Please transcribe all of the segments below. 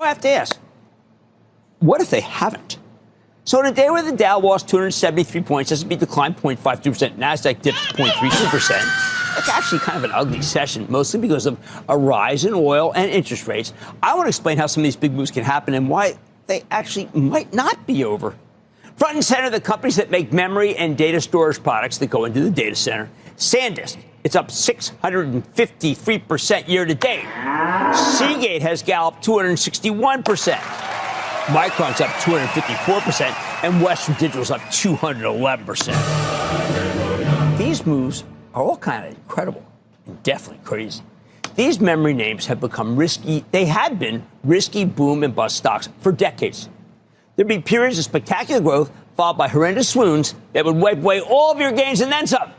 I have to ask, what if they haven't? So in a day where the Dow lost 273 points, S&P declined 0.52%, NASDAQ dipped 0.32%, it's actually kind of an ugly session, mostly because of a rise in oil and interest rates. I want to explain how some of these big moves can happen and why they actually might not be over. Front and center, the companies that make memory and data storage products that go into the data center. SanDisk, it's up 653% year to date. Seagate has galloped 261%. Micron's up 254%, and Western Digital's up 211%. These moves are all kind of incredible and definitely crazy. These memory names have become risky. They had been risky boom and bust stocks for decades. There'd be periods of spectacular growth followed by horrendous swoons that would wipe away all of your gains and then some.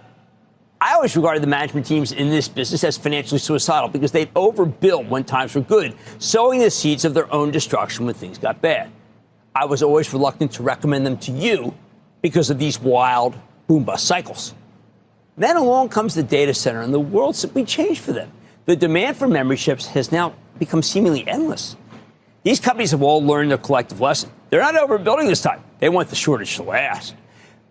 I always regarded the management teams in this business as financially suicidal because they'd overbuild when times were good, sowing the seeds of their own destruction when things got bad. I was always reluctant to recommend them to you because of these wild boom-bust cycles. Then along comes the data center, and the world simply changed for them. The demand for memory chips has now become seemingly endless. These companies have all learned their collective lesson. They're not overbuilding this time. They want the shortage to last.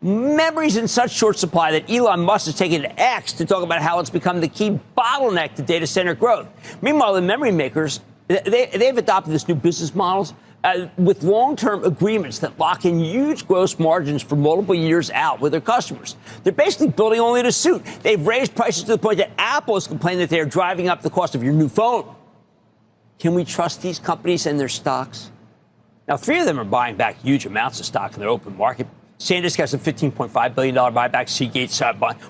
Memory's in such short supply that Elon Musk has taken to X to talk about how it's become the key bottleneck to data center growth. Meanwhile, the memory makers, they've adopted this new business models with long-term agreements that lock in huge gross margins for multiple years out with their customers. They're basically building only to suit. They've raised prices to the point that Apple is complaining that they are driving up the cost of your new phone. Can we trust these companies and their stocks? Now, 3 of them are buying back huge amounts of stock in their open market. SanDisk has a $15.5 billion buyback. Seagate's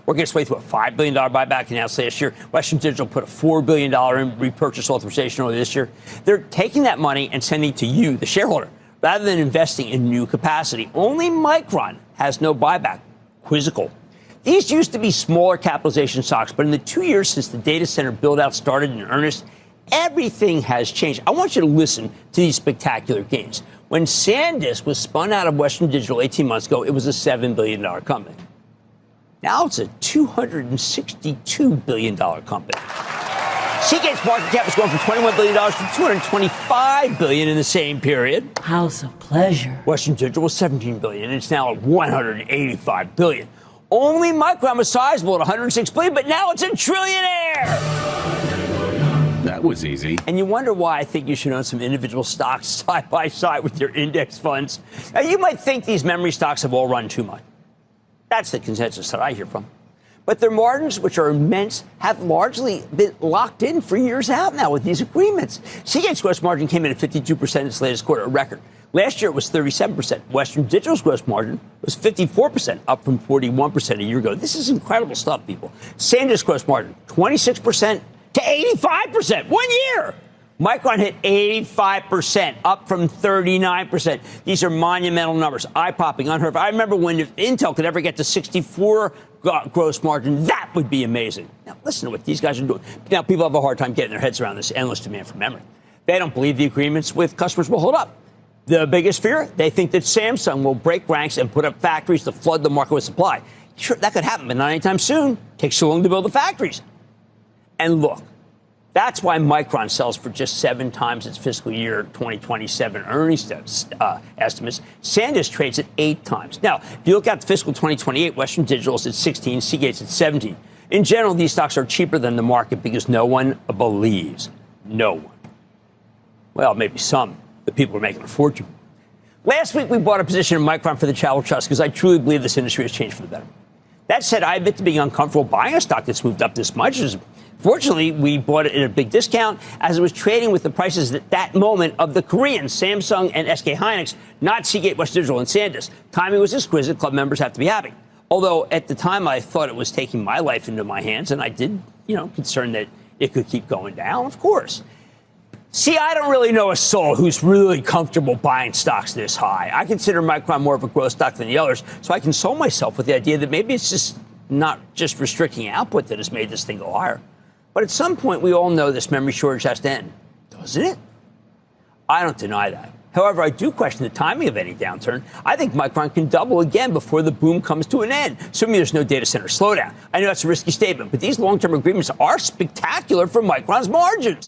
working its way through a $5 billion buyback announced last year. Western Digital put a $4 billion in repurchase authorization earlier this year. They're taking that money and sending it to you, the shareholder, rather than investing in new capacity. Only Micron has no buyback. Quizzical. These used to be smaller capitalization stocks, but in the 2 years since the data center build-out started in earnest, everything has changed. I want you to listen to these spectacular gains. When SanDisk was spun out of Western Digital 18 months ago, it was a $7 billion company. Now it's a $262 billion company. Seagate's market cap has gone from $21 billion to $225 billion in the same period. House of pleasure. Western Digital was $17 billion, and it's now at $185 billion. Only Micron was sizable at $106 billion, but now it's a trillionaire. That was easy. And you wonder why I think you should own some individual stocks side by side with your index funds. Now, you might think these memory stocks have all run too much. That's the consensus that I hear from. But their margins, which are immense, have largely been locked in for years out now with these agreements. Seagate's gross margin came in at 52% in its latest quarter, a record. Last year, it was 37%. Western Digital's gross margin was 54%, up from 41% a year ago. This is incredible stuff, people. SanDisk's gross margin, 26%. To 85%, 1 year. Micron hit 85%, up from 39%. These are monumental numbers, eye-popping, unheard of. I remember when Intel could ever get to 64 gross margin, that would be amazing. Now, listen to what these guys are doing. Now, people have a hard time getting their heads around this endless demand for memory. They don't believe the agreements with customers will hold up. The biggest fear, they think that Samsung will break ranks and put up factories to flood the market with supply. Sure, that could happen, but not anytime soon. Takes so long to build the factories. And look, that's why Micron sells for just 7 times its fiscal year 2027 earnings estimates. SanDisk trades at 8 times. Now, if you look at fiscal 2028, Western Digital is at 16, Seagate's at 17. In general, these stocks are cheaper than the market because no one believes. No one. Well, maybe some. The people are making a fortune. Last week, we bought a position in Micron for the Travel Trust because I truly believe this industry has changed for the better. That said, I admit to being uncomfortable buying a stock that's moved up this much. Fortunately, we bought it at a big discount as it was trading with the prices at that moment of the Koreans, Samsung and SK Hynix, not Seagate, Western Digital, and SanDisk. Timing was exquisite. Club members have to be happy. Although at the time I thought it was taking my life into my hands, and I did, concerned that it could keep going down, of course. See, I don't really know a soul who's really comfortable buying stocks this high. I consider Micron more of a growth stock than the others, so I console myself with the idea that maybe it's just not just restricting output that has made this thing go higher. But at some point, we all know this memory shortage has to end, doesn't it? I don't deny that. However, I do question the timing of any downturn. I think Micron can double again before the boom comes to an end, assuming there's no data center slowdown. I know that's a risky statement, but these long-term agreements are spectacular for Micron's margins.